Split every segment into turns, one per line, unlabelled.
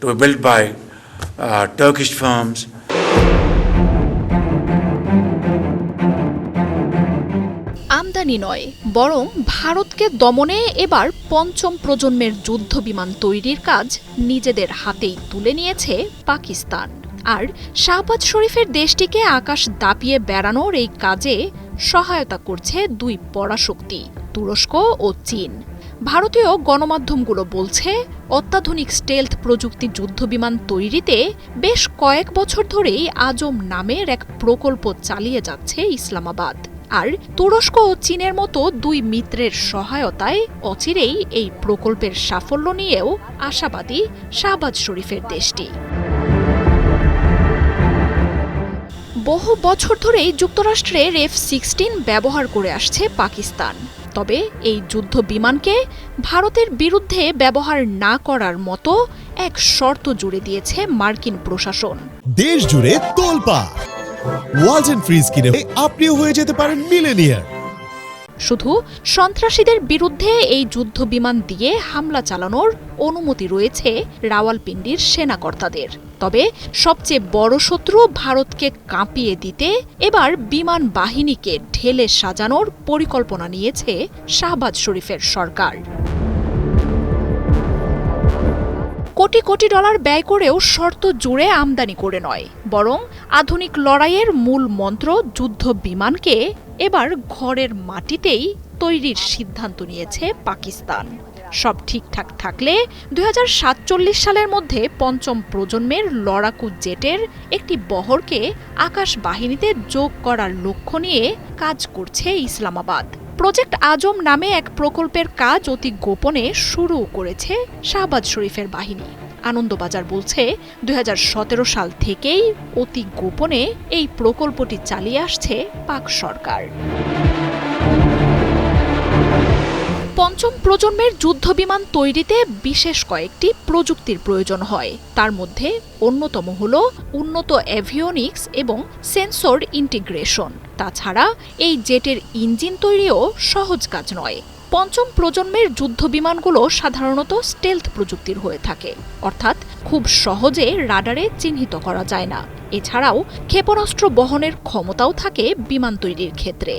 to be built by Turkish firms.
আমদানি নয়, বরং ভারতকে দমনে এবার পঞ্চম প্রজন্মের যুদ্ধ বিমান তৈরির কাজ নিজেদের হাতেই তুলে নিয়েছে পাকিস্তান। আর শাহবাজ শরীফের দেশটিকে আকাশ দাপিয়ে বেড়ানোর এই কাজে সহায়তা করছে দুই পরাশক্তি, তুরস্ক ও চীন। ভারতীয় গণমাধ্যমগুলো বলছে, অত্যাধুনিক স্টেলথ প্রযুক্তি যুদ্ধবিমান তৈরিতে বেশ কয়েক বছর ধরেই আজম নামের এক প্রকল্প চালিয়ে যাচ্ছে ইসলামাবাদ। আর তুরস্ক ও চীনের মতো দুই মিত্রের সহায়তায় অচিরেই এই প্রকল্পের সাফল্য নিয়েও আশাবাদী শাহবাজ শরীফের দেশটি। বহু বছর ধরেই যুক্তরাষ্ট্রের F-16 ব্যবহার করে আসছে পাকিস্তান। তবে এই যুদ্ধ বিমানকে ভারতের বিরুদ্ধে ব্যবহার না করার মতো এক শর্ত জুড়ে দিয়েছে মার্কিন প্রশাসন।
দেশ জুড়ে তোলপাড়, ওয়ালটন ফ্রিজ কিনে আপনিও হয়ে যেতে পারেন মিলেনিয়ার।
শুধু সন্ত্রাসীদের বিরুদ্ধে এই যুদ্ধ বিমান দিয়ে হামলা চালানোর অনুমতি রয়েছে রাওয়ালপিন্ডির সেনাকর্তাদের। তবে সবচেয়ে বড় শত্রু ভারতকে কাঁপিয়ে দিতে এবার বিমান বাহিনীকে ঢেলে সাজানোর পরিকল্পনা নিয়েছে শাহবাজ শরীফের সরকার। কোটি কোটি ডলার ব্যয় করেও শর্ত জুড়ে আমদানি করে নয়, বরং আধুনিক লড়াইয়ের মূল মন্ত্র যুদ্ধ বিমানকে এবার ঘরের মাটিতেই তৈরির সিদ্ধান্ত নিয়েছে পাকিস্তান। সব ঠিকঠাক থাকলে 2047 সালের মধ্যে পঞ্চম প্রজন্মের লড়াকু জেটের একটি বহরকে আকাশ বাহিনীতে যোগ করার লক্ষ্য নিয়ে কাজ করছে ইসলামাবাদ। প্রজেক্ট আজম নামে এক প্রকল্পের কাজ অতি গোপনে শুরু করেছে শাহবাজ শরীফের বাহিনী। আনন্দবাজার বলছে, 2017 সাল থেকেই অতি গোপনে এই প্রকল্পটি চালিয়ে আসছে পাক সরকার। পঞ্চম প্রজন্মের যুদ্ধবিমান তৈরিতে বিশেষ কয়েকটি প্রযুক্তির প্রয়োজন হয়। তার মধ্যে অন্যতম হল উন্নত এভিওনিক্স এবং সেন্সর ইন্টিগ্রেশন। তাছাড়া এই জেটের ইঞ্জিন তৈরিও সহজ কাজ নয়। পঞ্চম প্রজন্মের যুদ্ধবিমানগুলো সাধারণত স্টেলথ প্রযুক্তির হয়ে থাকে, অর্থাৎ খুব সহজে রাডারে চিহ্নিত করা যায় না। এছাড়াও ক্ষেপণাস্ত্র বহনের ক্ষমতাও থাকে বিমান তৈরির ক্ষেত্রে।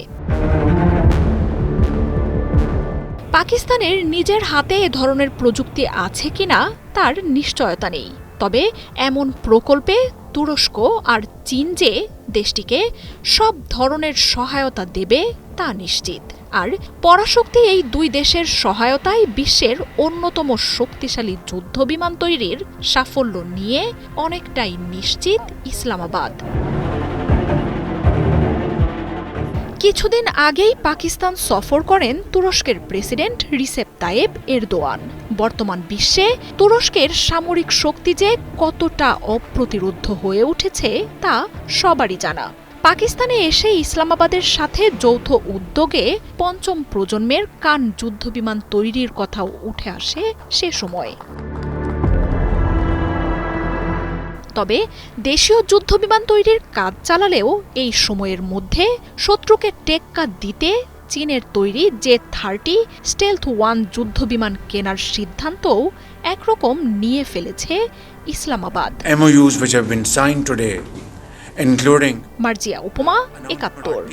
পাকিস্তানের নিজের হাতে এ ধরনের প্রযুক্তি আছে কিনা তার নিশ্চয়তা নেই। তবে এমন প্রকল্পে তুরস্ক আর চীন যে দেশটিকে সব ধরনের সহায়তা দেবে তা নিশ্চিত। আর পরাশক্তি এই দুই দেশের সহায়তায় বিশ্বের অন্যতম শক্তিশালী যুদ্ধবিমান তৈরির সাফল্য নিয়ে অনেকটাই নিশ্চিত ইসলামাবাদ। কিছুদিন আগেই পাকিস্তান সফর করেন তুরস্কের প্রেসিডেন্ট রিসেপ তাইয়েব এরদোয়ান। বর্তমান বিশ্বে তুরস্কের সামরিক শক্তি যে কতটা অপ্রতিরোধ্য হয়ে উঠেছে তা সবারই জানা। পাকিস্তানে এসে ইসলামাবাদের সাথে যৌথ উদ্যোগে পঞ্চম প্রজন্মের কান যুদ্ধবিমান তৈরির কথাও উঠে আসে সে সময়। তবে দেশীয় যুদ্ধবিমান তৈরির কাজ চালালেও এই সময়ের মধ্যে শত্রুকে টেক্কা দিতে চীনের তৈরি J-30 স্টেলথ 1 যুদ্ধবিমান কেনার সিদ্ধান্তও একরকম নিয়ে ফেলেছে Islamabad.
MOUs which have been signed today, including
Marjia উপমা, 71।